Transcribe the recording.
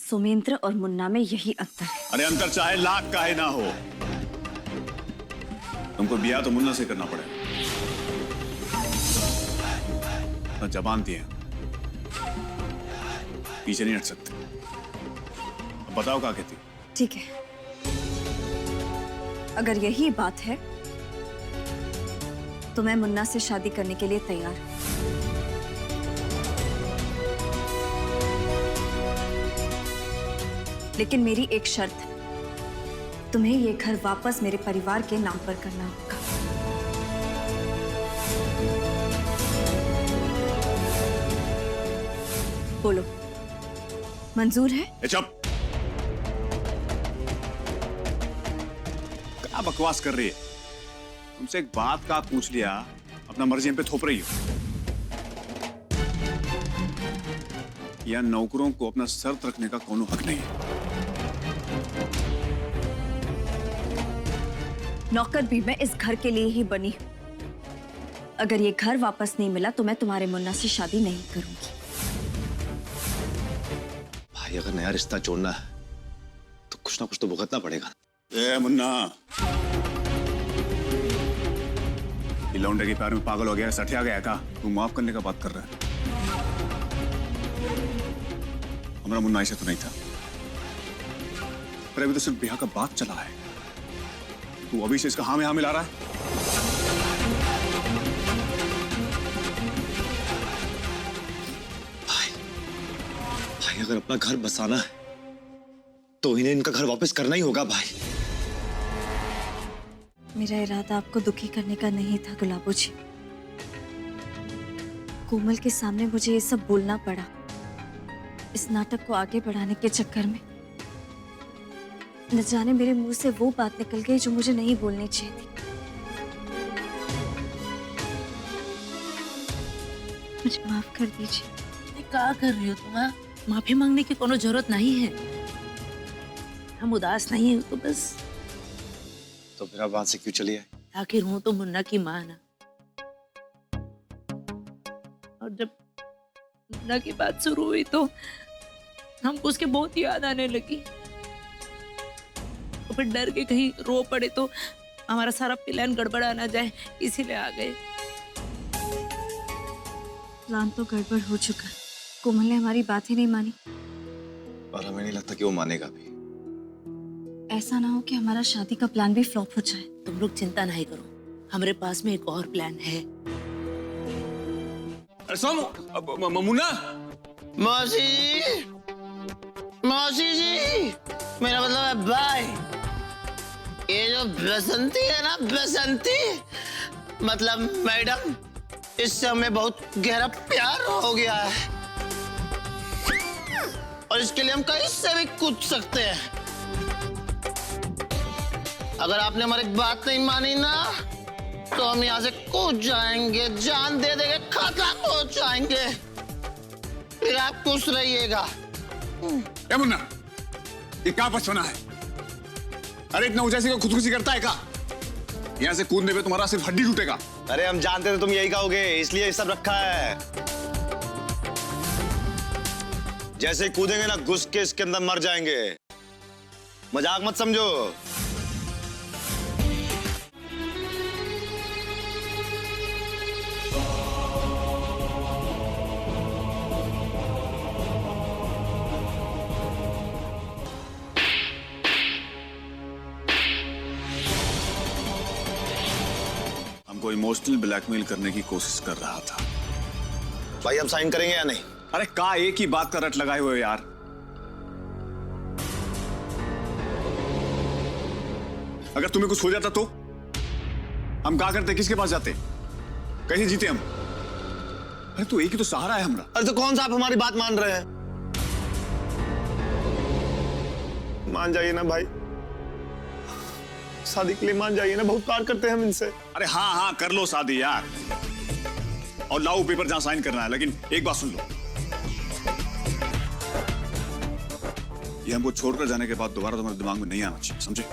सुमेंद्र और मुन्ना में यही अंतर है। अरे अंतर चाहे लाख का है ना हो, तुमको ब्याह तो मुन्ना से करना पड़ेगा। जबान दिए, पीछे नहीं हट सकते। अब बताओ क्या कहती। ठीक है, अगर यही बात है तो मैं मुन्ना से शादी करने के लिए तैयार हूं। लेकिन मेरी एक शर्त है, तुम्हें ये घर वापस मेरे परिवार के नाम पर करना होगा। बोलो, मंजूर है? चुप, क्या बकवास कर रही है? तुमसे एक बात का पूछ लिया, अपना मर्जी हम पे थोप रही हो। या नौकरों को अपना शर्त रखने का कोनो हक नहीं है। नौकर भी मैं इस घर के लिए ही बनी हूं। अगर ये घर वापस नहीं मिला तो मैं तुम्हारे मुन्ना से शादी नहीं करूंगी। भाई अगर नया रिश्ता जोड़ना है तो कुछ ना कुछ तो भुगतना पड़ेगा। ए मुन्ना, ये लौंडे के पैर में पागल हो गया, सठिया गया का? तू माफ करने का बात कर रहा है? हमारा मुन्ना ऐसा तो नहीं था। पर अभी तो सिर्फ ब्याह का बात चला है, तू अभी से इसका हाँ में हाँ मिला रहा है। भाई अगर अपना घर बसाना है तो इन्हें इनका घर वापस करना ही होगा भाई। मेरा इरादा आपको दुखी करने का नहीं था गुलाबो जी। कोमल के सामने मुझे ये सब बोलना पड़ा, इस नाटक को आगे बढ़ाने के चक्कर में। न जाने मेरे मुंह से वो बात निकल गई जो मुझे नहीं बोलनी चाहिए थी। मुझे माफ कर दीजिए। क्या कर रही हो तुम? माफी मांगने की कोनो जरूरत नहीं है। हम उदास नहीं है तो बस। तो फिर आप वहां से क्यों चली आए? आखिर हूं तो मुन्ना की माँ ना। और जब मुन्ना की बात शुरू हुई तो हमको उसके बहुत याद आने लगी। और फिर डर के कहीं रो पड़े तो हमारा सारा प्लान गड़बड़ा ना जाए, इसीलिए आ गए। प्लान तो गड़बड़ हो चुका। कोमल ने हमारी बात ही नहीं मानी। और हमें नहीं लगता कि वो मानेगा भी। ऐसा ना हो कि हमारा शादी का प्लान भी फ्लॉप हो जाए। तुम लोग चिंता नहीं करो, हमारे पास में एक और प्लान है। मुन्ना, मौसी, मौसी जी, मेरा मतलब है भाई। ये जो बसंती है ना, बसंती मतलब मैडम, इससे हमें बहुत गहरा प्यार हो गया है और इसके लिए हम कहीं से भी कूद सकते हैं। अगर आपने हमारी बात नहीं मानी ना तो हम यहाँ से कूद जाएंगे, जान दे देंगे, खत्म हो जाएंगे। फिर आप खुश रहिएगा। ए मुन्ना, ये क्या बचपना है? अरे इतना ऊंचाई से खुदकुशी करता है का? यहाँ से कूदने पे तुम्हारा सिर्फ हड्डी टूटेगा। अरे हम जानते थे तुम यही कहोगे, इसलिए ये सब रखा है। जैसे ही कूदेंगे ना, घुस के इसके अंदर मर जाएंगे। मजाक मत समझो। हमको इमोशनल ब्लैकमेल करने की कोशिश कर रहा था। भाई हम साइन करेंगे या नहीं? अरे का एक ही बात का रट लगाए हुए यार। अगर तुम्हें कुछ हो जाता तो हम क्या करते? किसके पास जाते? कैसे जीते हम? अरे तो एक ही तो सहारा है हमारा। अरे तो कौन सा आप हमारी बात मान रहे हैं? मान जाइए ना भाई, शादी के लिए मान जाइए ना, बहुत प्यार करते हैं हम इनसे। अरे हाँ हाँ कर लो शादी यार, और लाओ पेपर जहां साइन करना है। लेकिन एक बात सुन लो, ये हमको छोड़कर जाने के बाद दोबारा तुम्हारे दिमाग में नहीं आना चाहिए, समझे?